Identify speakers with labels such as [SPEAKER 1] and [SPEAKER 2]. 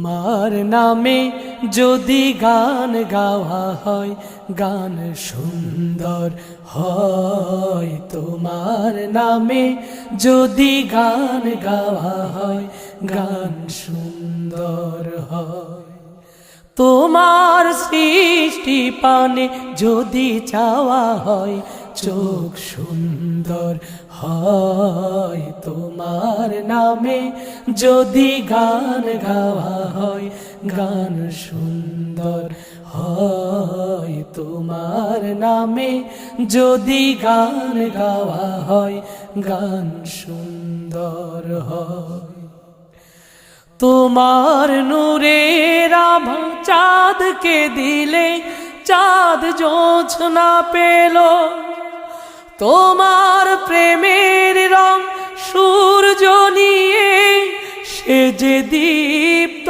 [SPEAKER 1] তোমার নামে যদি গান গাওয়া হয়, গান সুন্দর হয়। তোমার নামে যদি গান গাওয়া হয়, গান সুন্দর হয়। তোমার সৃষ্টি পানে যদি চাওয়া হয়, চোখ সুন্দর হয়। তোমার নামে যদি গান গাওয়া হয়, গান সুন্দর হয়। তোমার নামে যদি গান গাওয়া হয়, গান সুন্দর হয়। তোমার নূরের আভা চাঁদকে দিলে, চাঁদ জোছনা পেল। তোমার প্রেমের রং সূর্য নিয়ে, সে যে দীপ্ত